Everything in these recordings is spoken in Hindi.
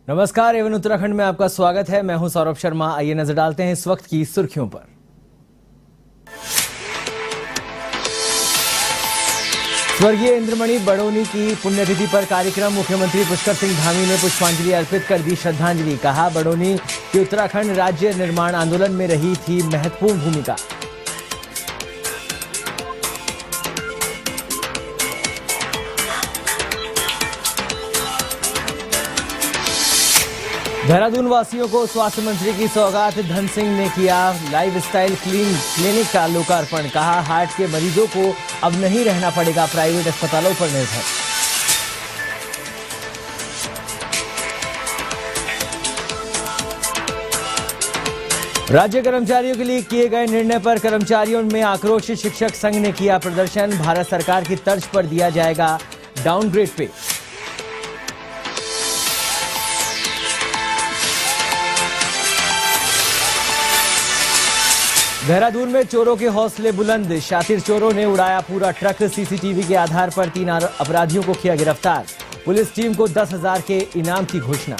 नमस्कार, एवन उत्तराखंड में आपका स्वागत है। मैं हूं सौरभ शर्मा। आइए नजर डालते हैं इस वक्त की सुर्खियों पर। स्वर्गीय इंद्रमणि बड़ोनी की पुण्यतिथि पर कार्यक्रम। मुख्यमंत्री पुष्कर सिंह धामी ने पुष्पांजलि अर्पित कर दी श्रद्धांजलि। कहा, बड़ोनी की उत्तराखंड राज्य निर्माण आंदोलन में रही थी महत्वपूर्ण भूमिका। देहरादून वासियों को स्वास्थ्य मंत्री की सौगात। धन सिंह ने किया लाइफस्टाइल क्लिनिक का लोकार्पण। कहा, हार्ट के मरीजों को अब नहीं रहना पड़ेगा प्राइवेट अस्पतालों पर निर्भर। राज्य कर्मचारियों के लिए किए गए निर्णय पर कर्मचारियों में आक्रोश। शिक्षक संघ ने किया प्रदर्शन। भारत सरकार की तर्ज पर दिया जाएगा डाउनग्रेड पे। देहरादून में चोरों के हौसले बुलंद। शातिर चोरों ने उड़ाया पूरा ट्रक। सीसीटीवी के आधार पर 3 अपराधियों को किया गिरफ्तार। पुलिस टीम को 10,000 के इनाम की घोषणा।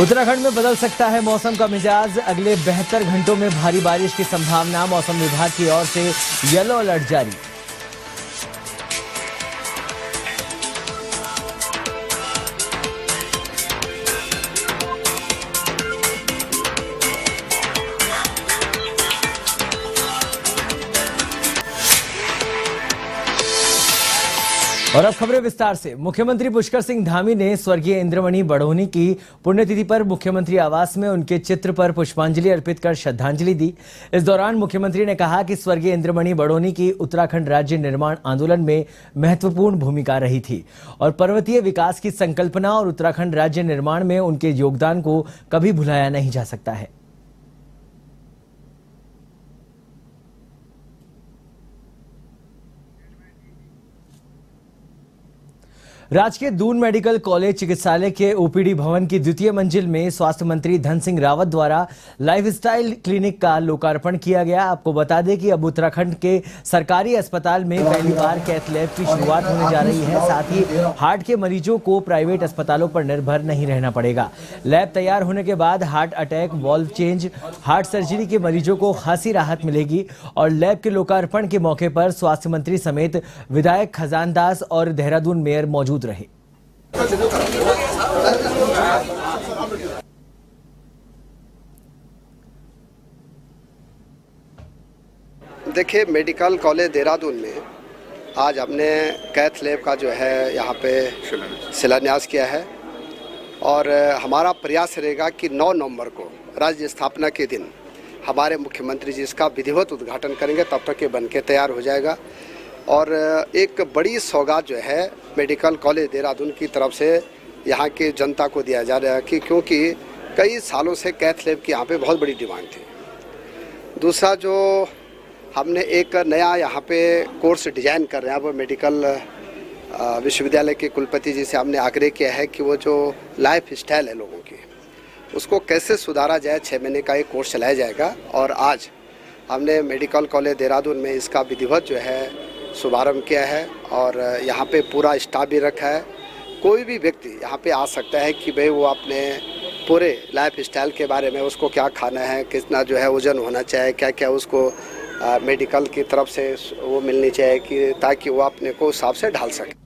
उत्तराखंड में बदल सकता है मौसम का मिजाज। अगले 72 घंटों में भारी बारिश की संभावना। मौसम विभाग की ओर से येलो अलर्ट जारी। और अब खबरें विस्तार से। मुख्यमंत्री पुष्कर सिंह धामी ने स्वर्गीय इंद्रमणि बड़ोनी की पुण्यतिथि पर मुख्यमंत्री आवास में उनके चित्र पर पुष्पांजलि अर्पित कर श्रद्धांजलि दी। इस दौरान मुख्यमंत्री ने कहा कि स्वर्गीय इंद्रमणि बड़ोनी की उत्तराखंड राज्य निर्माण आंदोलन में महत्वपूर्ण भूमिका रही थी और पर्वतीय विकास की संकल्पना और उत्तराखंड राज्य निर्माण में उनके योगदान को कभी भुलाया नहीं जा सकता है। राजकीय दून मेडिकल कॉलेज चिकित्सालय के ओपीडी भवन की द्वितीय मंजिल में स्वास्थ्य मंत्री धन सिंह रावत द्वारा लाइफस्टाइल क्लिनिक का लोकार्पण किया गया। आपको बता दें कि अब उत्तराखंड के सरकारी अस्पताल में पहली बार कैथ लैब की शुरुआत होने जा रही है। साथ ही हार्ट के मरीजों को प्राइवेट अस्पतालों पर निर्भर नहीं रहना पड़ेगा। लैब तैयार होने के बाद heart attack, valve change, heart surgery के मरीजों को खासी राहत मिलेगी। और लैब के लोकार्पण के मौके पर स्वास्थ्य मंत्री समेत विधायक खजानदास और देहरादून मेयर मौजूद रहे। देखिए, मेडिकल कॉलेज देहरादून में आज हमने कैथ लैब का जो है यहाँ पे शिलान्यास किया है और हमारा प्रयास रहेगा कि 9 नवंबर को राज्य स्थापना के दिन हमारे मुख्यमंत्री जी इसका विधिवत उद्घाटन करेंगे। तब तक ये बनके तैयार हो जाएगा। और एक बड़ी सौगात जो है मेडिकल कॉलेज देहरादून की तरफ से यहाँ की जनता को दिया जा रहा है कि क्योंकि कई सालों से कैथ लैब की यहाँ पे बहुत बड़ी डिमांड थी। दूसरा, जो हमने एक नया यहाँ पे कोर्स डिजाइन कर रहे हैं, वो मेडिकल विश्वविद्यालय के कुलपति जी से हमने आग्रह किया है कि वो जो लाइफ स्टाइल है लोगों की, उसको कैसे सुधारा जाए। 6 महीने का एक कोर्स चलाया जाएगा और आज हमने मेडिकल कॉलेज देहरादून में इसका विधिवत जो है शुभारंभ किया है और यहाँ पे पूरा स्टाफ भी रखा है। कोई भी व्यक्ति यहाँ पे आ सकता है कि भाई वो अपने पूरे लाइफ स्टाइल के बारे में, उसको क्या खाना है, कितना जो है वजन होना चाहिए, क्या क्या उसको मेडिकल की तरफ से वो मिलनी चाहिए कि ताकि वो अपने को हिसाब से ढाल सके।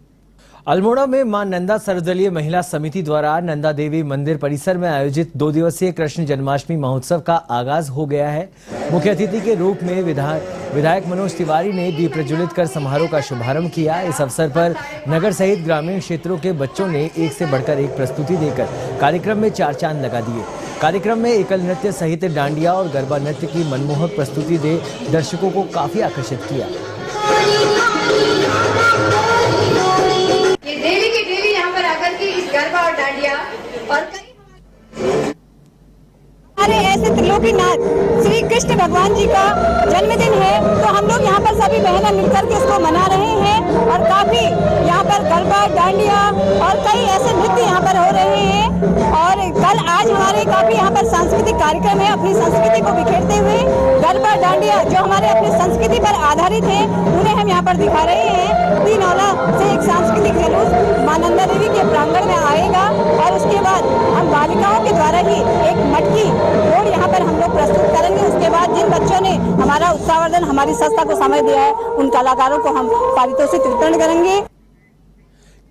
अल्मोड़ा में मां नंदा सर्वदलीय महिला समिति द्वारा नंदा देवी मंदिर परिसर में आयोजित 2 दिवसीय कृष्ण जन्माष्टमी महोत्सव का आगाज हो गया है। मुख्य अतिथि के रूप में विधायक मनोज तिवारी ने दीप प्रज्वलित कर समारोह का शुभारंभ किया। इस अवसर पर नगर सहित ग्रामीण क्षेत्रों के बच्चों ने एक से बढ़कर एक प्रस्तुति देकर कार्यक्रम में 4 चांद लगा दिए। कार्यक्रम में एकल नृत्य सहित डांडिया और गरबा नृत्य की मनमोहक प्रस्तुति दे दर्शकों को काफी आकर्षित किया। ये डेली की डेली यहाँ पर आकर के इस गरबा और डांडिया और हमारे ऐसे त्रिलोकीनाथ श्री कृष्ण भगवान जी का जन्मदिन है, तो हम लोग यहाँ पर सभी बहनें मिलकर के इसको मना रहे हैं और काफी यहाँ पर गरबा, डांडिया और कई ऐसे नृत्य यहाँ पर हो रहे हैं। और कल आज हमारे काफी यहाँ पर सांस्कृतिक कार्यक्रम है, अपनी संस्कृति को बिखेरते हुए गरबा मूर्तियाँ जो हमारे अपनी संस्कृति पर आधारित हैं उन्हें हम यहाँ पर दिखा रहे हैं। 3 औला से एक सांस्कृतिक जुलूस मां नंदा देवी के प्रांगण में आएगा और उसके बाद हम बालिकाओं के द्वारा ही एक मटकी रोड यहाँ पर हम लोग प्रस्तुत करेंगे। उसके बाद जिन बच्चों ने हमारा उत्साहवर्धन हमारी संस्था को समय दिया है उन कलाकारों को हम पारितोषिक वितरण करेंगे।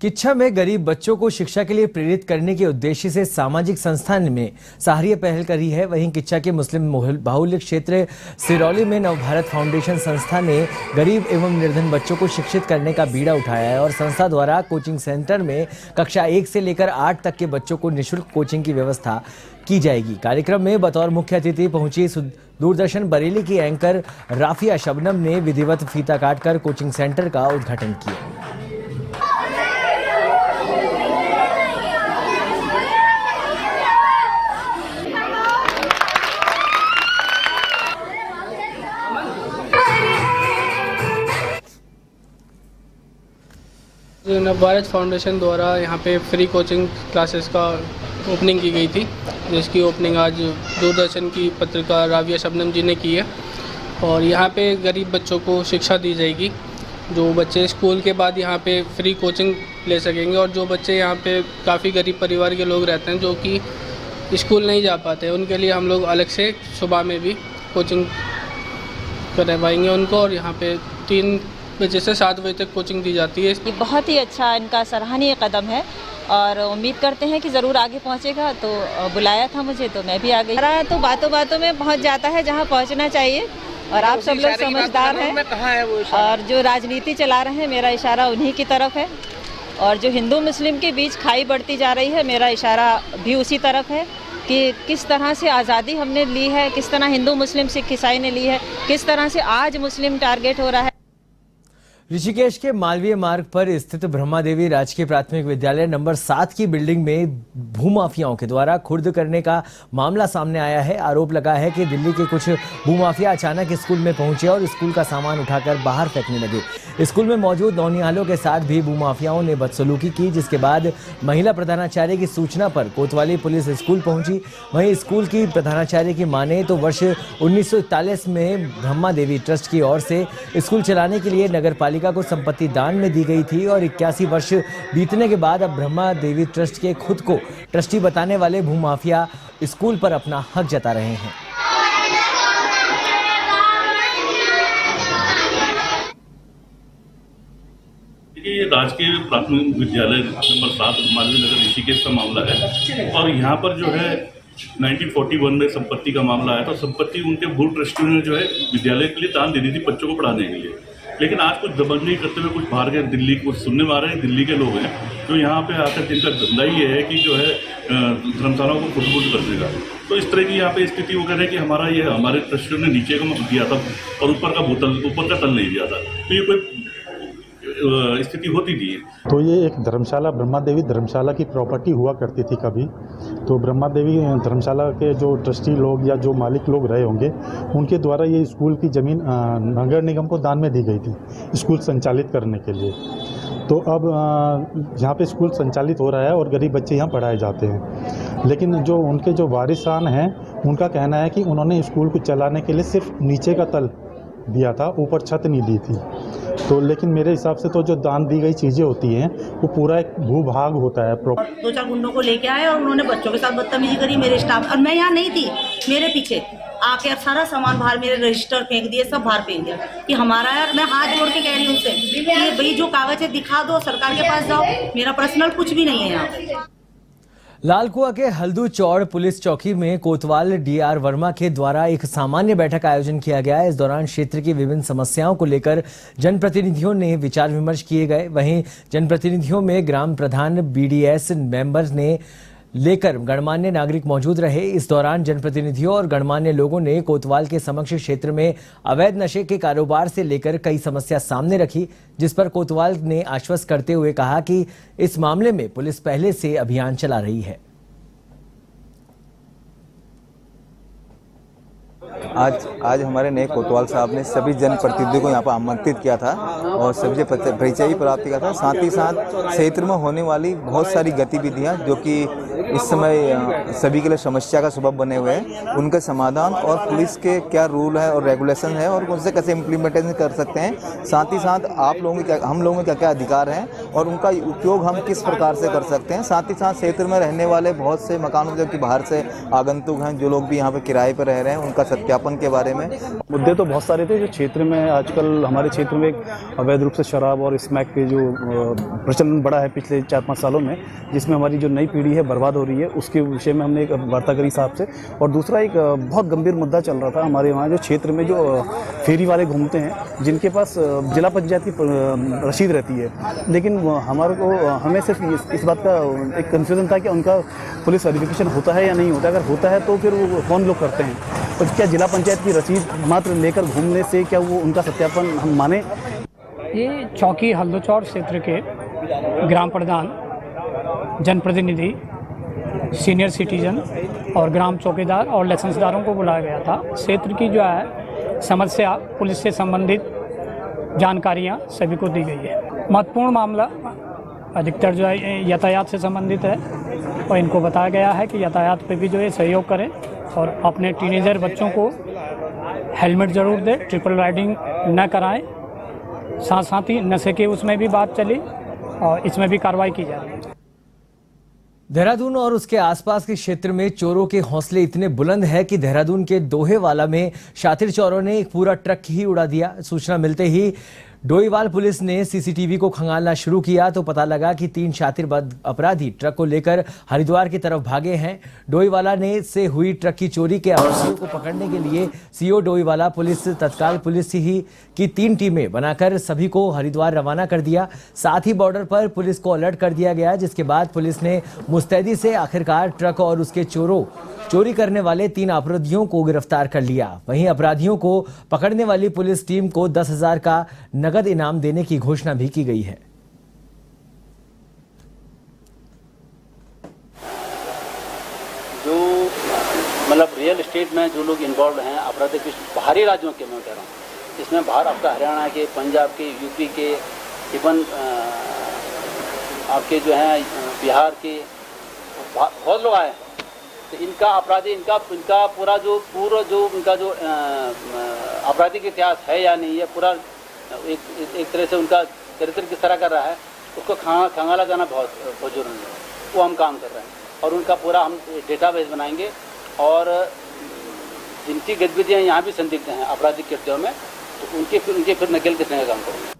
किच्छा में गरीब बच्चों को शिक्षा के लिए प्रेरित करने के उद्देश्य से सामाजिक संस्थान में सराहनीय पहल करी है। वहीं किच्छा के मुस्लिम बाहुल्य क्षेत्र सिरौली में नवभारत फाउंडेशन संस्था ने गरीब एवं निर्धन बच्चों को शिक्षित करने का बीड़ा उठाया है और संस्था द्वारा कोचिंग सेंटर में कक्षा 1 से लेकर 8 तक के बच्चों को निःशुल्क कोचिंग की व्यवस्था की जाएगी। कार्यक्रम में बतौर मुख्य अतिथि पहुंची दूरदर्शन बरेली की एंकर राफिया शबनम ने विधिवत फीता काटकर कोचिंग सेंटर का उद्घाटन किया। नवभारत फाउंडेशन द्वारा यहाँ पे फ्री कोचिंग क्लासेस का ओपनिंग की गई थी, जिसकी ओपनिंग आज दूरदर्शन की पत्रकार राफिया शबनम जी ने की है। और यहाँ पे गरीब बच्चों को शिक्षा दी जाएगी। जो बच्चे स्कूल के बाद यहाँ पे फ्री कोचिंग ले सकेंगे और जो बच्चे यहाँ पे काफ़ी गरीब परिवार के लोग रहते हैं जो कि स्कूल नहीं जा पाते, उनके लिए हम लोग अलग से सुबह में भी कोचिंग करवाएंगे उनको। और यहाँ पे 3 बजे से 7 बजे तक कोचिंग दी जाती है। ये बहुत ही अच्छा इनका सराहनीय कदम है और उम्मीद करते हैं कि ज़रूर आगे पहुंचेगा। तो बुलाया था मुझे तो मैं भी आ गई। तो बातों बातों में पहुंच जाता है जहां पहुंचना चाहिए और आप सब लोग समझदार हैं और जो राजनीति चला रहे हैं मेरा इशारा उन्हीं की तरफ है। और जो हिंदू मुस्लिम के बीच खाई बढ़ती जा रही है मेरा इशारा भी उसी तरफ है कि किस तरह से आज़ादी हमने ली है, किस तरह हिंदू मुस्लिम सिख ईसाई ने ली है, किस तरह से आज मुस्लिम टारगेट हो रहा है। ऋषिकेश के मालवीय मार्ग पर स्थित ब्रह्मा देवी राजकीय प्राथमिक विद्यालय नंबर 7 की बिल्डिंग में भूमाफियाओं के द्वारा खुर्द करने का मामला सामने आया है। आरोप लगा है कि दिल्ली के कुछ भूमाफिया अचानक स्कूल में पहुंचे और स्कूल का सामान उठाकर बाहर फेंकने लगे। स्कूल में मौजूद नौनिहालों के साथ भी भूमाफियाओं ने बदसलूकी की, जिसके बाद महिला प्रधानाचार्य की सूचना पर कोतवाली पुलिस स्कूल पहुंची। वहीं स्कूल की प्रधानाचार्य की माने तो वर्ष 1941 में ब्रह्मा देवी ट्रस्ट की ओर से स्कूल चलाने के लिए नगर पालिका को संपत्ति दान में दी गई थी और 81 वर्ष बीतने के बाद अब ब्रह्मा देवी ट्रस्ट के खुद को ट्रस्टी बताने वाले भूमाफिया स्कूल पर अपना हक जता रहे हैं। ये राजकीय प्राथमिक विद्यालय नंबर 7 मालवीय नगर ऋषिकेश का मामला है और यहाँ पर जो है 1941 में संपत्ति का मामला आया। तो संपत्ति उनके भू ट्रस्टियों ने जो है विद्यालय के लिए दान दे दी थी बच्चों को पढ़ाने के लिए। लेकिन आज कुछ दबंगई करते हुए कुछ बाहर के दिल्ली को सुनने में आ रहे हैं, दिल्ली के लोग हैं जो यहाँ पे आकर जिनका धंधा ये है कि जो है धर्मशालाओं को फुटबुट करने का। तो इस तरह की यहाँ पे स्थिति वो कह रहे हैं कि हमारे ट्रस्टियों ने नीचे का दिया था और ऊपर का तल नहीं दिया था। तो ये कोई स्थिति होती थी। तो ये एक धर्मशाला ब्रह्मा देवी धर्मशाला की प्रॉपर्टी हुआ करती थी कभी। तो ब्रह्मा देवी धर्मशाला के जो ट्रस्टी लोग या जो मालिक लोग रहे होंगे उनके द्वारा ये स्कूल की ज़मीन नगर निगम को दान में दी गई थी स्कूल संचालित करने के लिए। तो अब यहाँ पे स्कूल संचालित हो रहा है और गरीब बच्चे यहाँ पढ़ाए जाते हैं। लेकिन जो उनके जो वारिसान हैं उनका कहना है कि उन्होंने स्कूल को चलाने के लिए सिर्फ नीचे का तल दिया था, ऊपर छत नहीं दी थी। तो लेकिन मेरे हिसाब से तो जो दान दी गई चीज़ें होती हैं वो पूरा एक भूभाग होता है। 2-4 गुंडों को लेके आए और उन्होंने बच्चों के साथ बदतमीजी करी, मेरे स्टाफ। और मैं यहाँ नहीं थी, मेरे पीछे आके सारा सामान बाहर, मेरे रजिस्टर फेंक दिए, सब बाहर फेंक दिया कि हमारा यार। मैं हाथ जोड़ के कह रही हूँ उनसे कि भाई जो कागज है दिखा दो, सरकार के पास जाओ, मेरा पर्सनल कुछ भी नहीं है यहाँ। लालकुआ के हल्दू चौड़ पुलिस चौकी में कोतवाल डीआर वर्मा के द्वारा एक सामान्य बैठक का आयोजन किया गया। इस दौरान क्षेत्र की विभिन्न समस्याओं को लेकर जनप्रतिनिधियों ने विचार विमर्श किए गए। वहीं जनप्रतिनिधियों में ग्राम प्रधान, बीडीएस मेंबर्स ने लेकर गणमान्य नागरिक मौजूद रहे। इस दौरान जनप्रतिनिधियों और गणमान्य लोगों ने कोतवाल के समक्ष क्षेत्र में अवैध नशे के कारोबार से लेकर कई समस्या सामने रखी, जिस पर कोतवाल ने आश्वस्त करते हुए कहा कि इस मामले में पुलिस पहले से अभियान चला रही है। आज हमारे नए कोतवाल साहब ने सभी जनप्रतिनिधियों को यहाँ पर आमंत्रित किया था और सभी परिचय प्राप्त किया था। साथ ही साथ क्षेत्र में होने वाली बहुत सारी गतिविधियाँ जो कि इस समय सभी के लिए समस्या का सबब बने हुए हैं, उनका समाधान और पुलिस के क्या रूल है और रेगुलेशन है और उनसे कैसे इम्प्लीमेंटेशन कर सकते हैं। साथ ही साथ आप लोगों के हम लोगों के क्या अधिकार हैं और उनका उपयोग हम किस प्रकार से कर सकते हैं। साथ ही साथ क्षेत्र में रहने वाले बहुत से मकानों जो कि बाहर से आगंतुक हैं, जो लोग भी यहाँ पर किराए पर रह रहे हैं, उनका सत्यापन के बारे में मुद्दे तो बहुत सारे थे। जो क्षेत्र में आजकल हमारे क्षेत्र में एक अवैध रूप से शराब और स्मैक के जो प्रचलन बढ़ा है पिछले 4-5 सालों में, जिसमें हमारी जो नई पीढ़ी है बर्बाद हो रही है, उसके विषय में हमने एक वार्ता करी साहब से। और दूसरा एक बहुत गंभीर मुद्दा चल रहा था हमारे वहाँ जो क्षेत्र में जो फेरी वाले घूमते हैं, जिनके पास जिला पंचायत की रसीद रहती है, लेकिन हमें सिर्फ इस बात का एक कन्फ्यूजन था कि उनका पुलिस वेरिफिकेशन होता है या नहीं होता। अगर होता है तो फिर वो कौन लोग करते हैं, और क्या जिला पंचायत की रसीद मात्र लेकर घूमने से क्या वो उनका सत्यापन हम माने। ये चौकी हल्दोचौर क्षेत्र के ग्राम प्रधान, जनप्रतिनिधि, सीनियर सिटीजन और ग्राम चौकीदार और लाइसेंसदारों को बुलाया गया था। क्षेत्र की जो है समस्या, पुलिस से संबंधित जानकारियां सभी को दी गई है। महत्वपूर्ण मामला अधिकतर जो है यातायात से संबंधित है और इनको बताया गया है कि यातायात पे भी जो है सहयोग करें और अपने टीनेजर बच्चों को हेलमेट ज़रूर दें, ट्रिपल राइडिंग न कराएं। साथ ही नशे के उसमें भी बात चली और इसमें भी कार्रवाई की जा रही है। देहरादून और उसके आसपास के क्षेत्र में चोरों के हौसले इतने बुलंद है कि देहरादून के दोहेवाला में शातिर चोरों ने एक पूरा ट्रक ही उड़ा दिया। सूचना मिलते ही डोईवाल पुलिस ने सीसीटीवी को खंगालना शुरू किया तो पता लगा कि 3 शातिर अपराधी ट्रक को लेकर हरिद्वार की तरफ भागे हैं। डोईवाला ने से हुई ट्रक की चोरी के आरोपियों को पकड़ने के लिए सीओ डोईवाला पुलिस तत्काल पुलिस ही की 3 टीमें बनाकर सभी को हरिद्वार रवाना कर दिया। साथ ही बॉर्डर पर पुलिस को अलर्ट कर दिया गया, जिसके बाद पुलिस ने मुस्तैदी से आखिरकार ट्रक और उसके चोरी करने वाले 3 अपराधियों को गिरफ्तार कर लिया। वहीं अपराधियों को पकड़ने वाली पुलिस टीम को 10,000 का नगद इनाम देने की घोषणा भी की गई है। जो मतलब रियल एस्टेट में जो लोग इन्वॉल्व हैं अपराधिक बाहरी राज्यों के, मैं कह रहा हूँ, इसमें बाहर आपका हरियाणा के, पंजाब के, यूपी के, इवन आपके जो हैं बिहार के बहुत लोग आए हैं। तो इनका अपराधी इनका पूरा जो उनका जो आपराधिक इतिहास है या नहीं, ये पूरा एक तरह से उनका चरित्र किस तरह कर रहा है, उसको खंगाला जाना बहुत जरूरी है। वो हम काम कर रहे हैं और उनका पूरा हम डेटाबेस बनाएंगे और जिनकी गतिविधियाँ यहाँ भी संदिग्ध हैं आपराधिक कृत्यों में, तो उनके फिर नकेल कसने का काम करेंगे।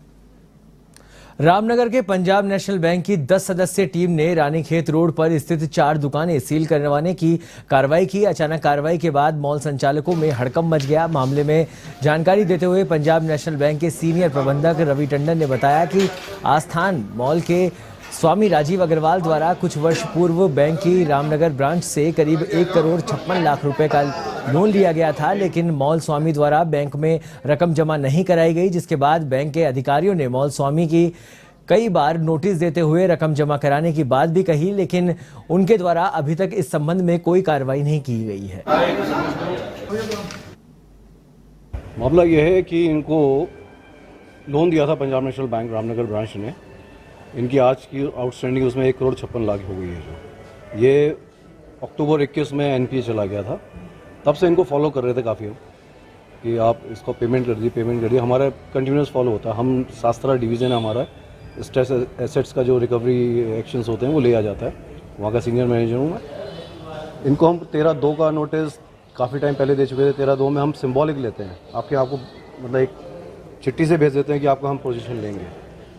रामनगर के पंजाब नेशनल बैंक की 10 सदस्यीय टीम ने रानीखेत रोड पर स्थित 4 दुकानें सील करवाने की कार्रवाई की। अचानक कार्रवाई के बाद मॉल संचालकों में हड़कंप मच गया। मामले में जानकारी देते हुए पंजाब नेशनल बैंक के सीनियर प्रबंधक रवि टंडन ने बताया कि आस्थान मॉल के स्वामी राजीव अग्रवाल द्वारा कुछ वर्ष पूर्व बैंक की रामनगर ब्रांच से करीब 1 करोड़ 56 लाख रुपए का लोन लिया गया था, लेकिन मॉल स्वामी द्वारा बैंक में रकम जमा नहीं कराई गई, जिसके बाद बैंक के अधिकारियों ने मॉल स्वामी की कई बार नोटिस देते हुए रकम जमा कराने की बात भी कही, लेकिन उनके द्वारा अभी तक इस संबंध में कोई कार्रवाई नहीं की गई है। मामला यह है कि इनको लोन दिया था Punjab national bank Ramnagar branch ने। इनकी आज की आउटस्टैंडिंग उसमें 1 करोड़ 56 लाख हो गई है। जो ये अक्टूबर 21 में एनपीए चला गया था, तब से इनको फॉलो कर रहे थे काफ़ी हम कि आप इसको पेमेंट कर दिए। हमारा कंटिन्यूस फॉलो होता है। हम शास्त्रा डिवीज़न है हमारा, स्ट्रेस एसेट्स का जो रिकवरी एक्शंस होते हैं वो लिया जाता है, वहाँ का सीनियर मैनेजर हूँ मैं। इनको हम 13/2 का नोटिस काफ़ी टाइम पहले दे चुके थे। 13/2 में हम सिंबॉलिक लेते हैं, आपको मतलब एक चिट्ठी से भेज देते हैं कि आपको हम पोजीशन लेंगे।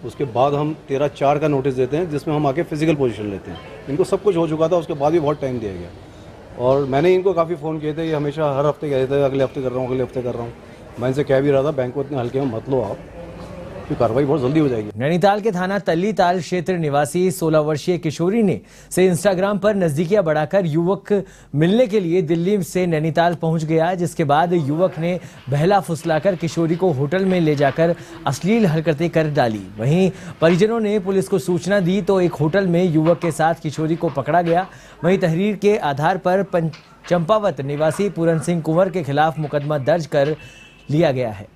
उसके बाद हम 13/4 का नोटिस देते हैं, जिसमें हम आके फिजिकल पोजीशन लेते हैं। इनको सब कुछ हो चुका था, उसके बाद भी बहुत टाइम दिया गया और मैंने इनको काफ़ी फ़ोन किए थे। ये हमेशा हर हफ्ते कहते थे अगले हफ्ते कर रहा हूँ। मैं इनसे कह भी रहा था बैंक को इतने हल्के में मत लो आप, की कार्रवाई बहुत जल्दी हो जाएगी। नैनीताल के थाना तल्लीताल क्षेत्र निवासी 16 वर्षीय किशोरी ने से इंस्टाग्राम पर नजदीकियां बढ़ाकर युवक मिलने के लिए दिल्ली से नैनीताल पहुंच गया, जिसके बाद युवक ने बहला फुसलाकर किशोरी को होटल में ले जाकर अश्लील हरकतें कर डाली। वहीं परिजनों ने पुलिस को सूचना दी तो एक होटल में युवक के साथ किशोरी को पकड़ा गया। वहीं तहरीर के आधार पर चंपावत निवासी पूरन सिंह कुंवर के खिलाफ मुकदमा दर्ज कर लिया गया है।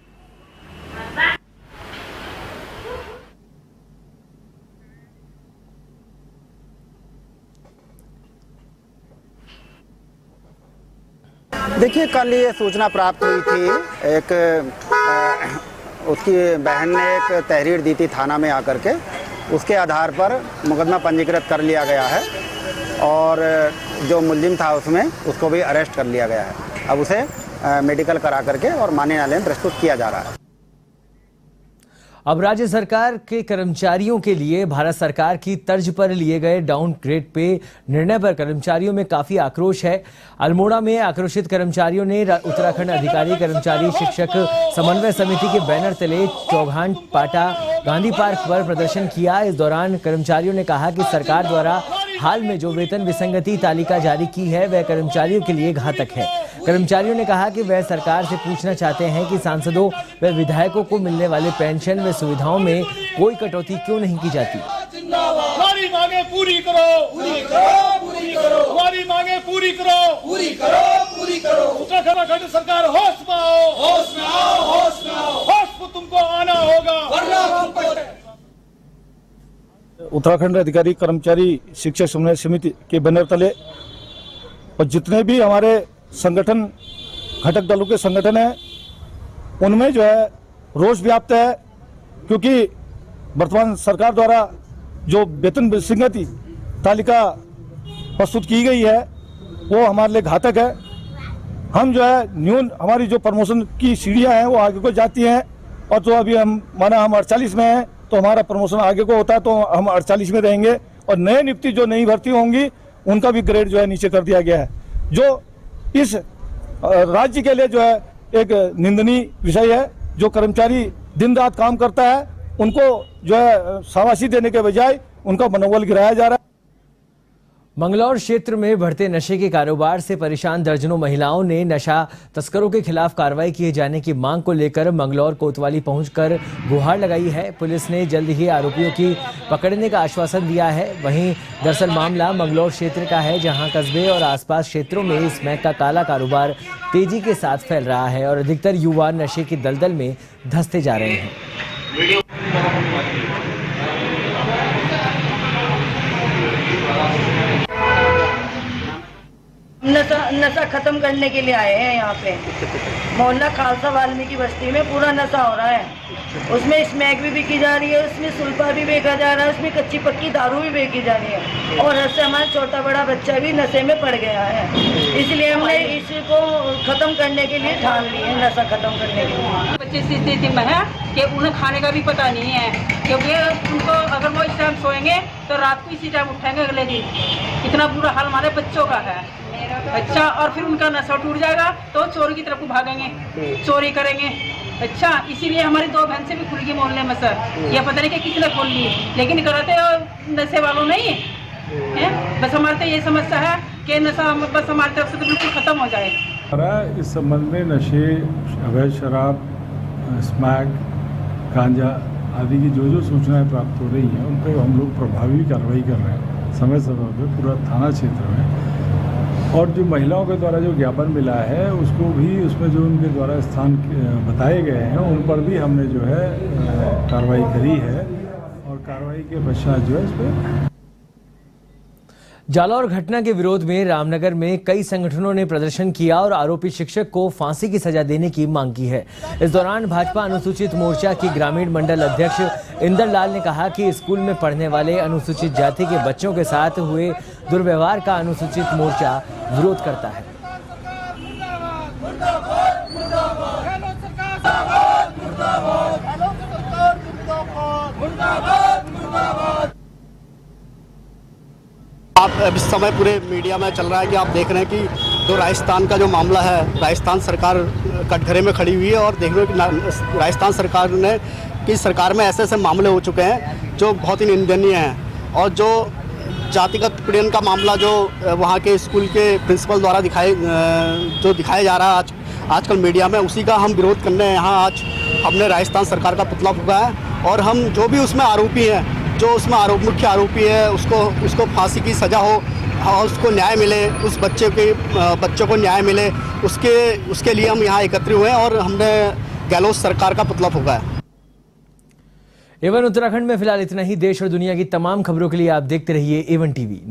देखिए, कल ये सूचना प्राप्त हुई थी, उसकी बहन ने एक तहरीर दी थी थाना में आकर के, उसके आधार पर मुकदमा पंजीकृत कर लिया गया है और जो मुलजिम था उसमें उसको भी अरेस्ट कर लिया गया है। अब उसे मेडिकल करा करके और माननीय न्यायालय में प्रस्तुत किया जा रहा है। अब राज्य सरकार के कर्मचारियों के लिए भारत सरकार की तर्ज पर लिए गए डाउन ग्रेड पे निर्णय पर कर्मचारियों में काफी आक्रोश है। अल्मोड़ा में आक्रोशित कर्मचारियों ने उत्तराखंड अधिकारी कर्मचारी शिक्षक समन्वय समिति के बैनर तले चौघान पाटा गांधी पार्क पर प्रदर्शन किया। इस दौरान कर्मचारियों ने कहा कि सरकार द्वारा हाल में जो वेतन विसंगति तालिका जारी की है वह कर्मचारियों के लिए घातक है। कर्मचारियों ने कहा कि वह सरकार से पूछना चाहते हैं कि सांसदों व विधायकों को मिलने वाले पेंशन व सुविधाओं में कोई कटौती क्यों नहीं की जाती। हमारी मांगे पूरी करो, पूरी करो, पूरी करो, हमारी मांगे पूरी करो, पूरी करो, पूरी करो। उत्तराखंड सरकार होश में आओ, होश में आओ, होश में आओ, होश को तुमको आना होगा वरना तुमको। उत्तराखंड अधिकारी कर्मचारी शिक्षक समन्वय समिति के बैनर तले और जितने भी हमारे संगठन घटक दलों के संगठन हैं उनमें जो है रोष व्याप्त है, क्योंकि वर्तमान सरकार द्वारा जो वेतन विसंगति तालिका प्रस्तुत की गई है वो हमारे लिए घातक है। हम जो है न्यून हमारी जो प्रमोशन की सीढ़ियां हैं वो आगे को जाती हैं और तो अभी हम 48 में हैं तो हमारा प्रमोशन आगे को होता है तो हम 48 में रहेंगे और नए नियुक्ति जो नई भर्ती होंगी उनका भी ग्रेड जो है नीचे कर दिया गया है, जो इस राज्य के लिए जो है एक निंदनीय विषय है। जो कर्मचारी दिन रात काम करता है उनको जो है शाबाशी देने के बजाय उनका मनोबल गिराया जा रहा है। मंगलौर क्षेत्र में बढ़ते नशे के कारोबार से परेशान दर्जनों महिलाओं ने नशा तस्करों के खिलाफ कार्रवाई किए जाने की मांग को लेकर मंगलौर कोतवाली पहुंचकर गुहार लगाई है। पुलिस ने जल्द ही आरोपियों की पकड़ने का आश्वासन दिया है। वहीं दरअसल मामला मंगलौर क्षेत्र का है, जहां कस्बे और आसपास क्षेत्रों में स्मैक का काला कारोबार तेजी के साथ फैल रहा है और अधिकतर युवा नशे की दलदल में धंसते जा रहे हैं। नशा खत्म करने के लिए आए हैं यहाँ पे। मोहल्ला खालसा वाल्मीकि बस्ती में पूरा नशा हो रहा है, उसमें स्मैक भी बिकी जा रही है, उसमें सुल्फा भी बेचा जा रहा है, उसमें कच्ची पक्की दारू भी बेची जा रही है और ऐसे हमारा छोटा बड़ा बच्चा भी नशे में पड़ गया है। इसलिए हमने इसको खत्म करने के लिए ठान ली है, नशा खत्म करने के लिए। बच्चे इस स्थिति में है कि उन्हें खाने का भी पता नहीं है, क्योंकि उनको अगर वो इस टाइम सोएंगे तो रात को इसी टाइम उठेंगे अगले दिन। इतना बुरा हाल हमारे बच्चों का है। अच्छा, और फिर उनका नशा टूट जाएगा तो चोरी की तरफ भागेंगे, चोरी करेंगे। अच्छा, इसीलिए हमारी 2 बहन से भी खुल गई मोहल्ले में सर, ये पता नहीं कि किसने खोल ली, लेकिन कराते नशे वालों नहीं है। बस हमारे तो ये समस्या है कि नशा बस हमारी तरफ से तो बिल्कुल खत्म हो जाए। इस संबंध में नशे, अवैध शराब, स्मैक, गांजा आदि की जो सूचनाएं प्राप्त हो रही हैं उन पर हम लोग प्रभावी कार्रवाई कर रहे हैं समय समय पर पूरा थाना क्षेत्र में। और जो महिलाओं के द्वारा जो ज्ञापन मिला है उसको भी, उसमें जो उनके द्वारा स्थान बताए गए हैं उन पर भी हमने जो है कार्रवाई करी है और कार्रवाई के पश्चात जो है इस पर। जालौर घटना के विरोध में रामनगर में कई संगठनों ने प्रदर्शन किया और आरोपी शिक्षक को फांसी की सजा देने की मांग की है। इस दौरान भाजपा अनुसूचित मोर्चा की ग्रामीण मंडल अध्यक्ष इंदर लाल ने कहा कि स्कूल में पढ़ने वाले अनुसूचित जाति के बच्चों के साथ हुए दुर्व्यवहार का अनुसूचित मोर्चा विरोध करता है। आप इस समय पूरे मीडिया में चल रहा है कि आप देख रहे हैं कि जो राजस्थान का जो मामला है, राजस्थान सरकार कटघरे में खड़ी हुई है और देख रहे हो कि राजस्थान सरकार ने की सरकार में ऐसे ऐसे मामले हो चुके हैं जो बहुत ही निंदनीय हैं। और जो जातिगत पीड़न का मामला जो वहाँ के स्कूल के प्रिंसिपल द्वारा दिखाया जा रहा है आजकल मीडिया में, उसी का हम विरोध करने यहाँ आज हमने राजस्थान सरकार का पुतला फूंका है। और हम जो भी उसमें आरोपी हैं, जो उसमें मुख्य आरोपी है उसको फांसी की सज़ा हो उसको न्याय मिले, उस बच्चों को न्याय मिले, उसके लिए हम यहाँ एकत्रित हुए और हमने गहलोत सरकार का पुतला फूंका है। एवन उत्तराखंड में फिलहाल इतना ही। देश और दुनिया की तमाम खबरों के लिए आप देखते रहिए एवन टीवी।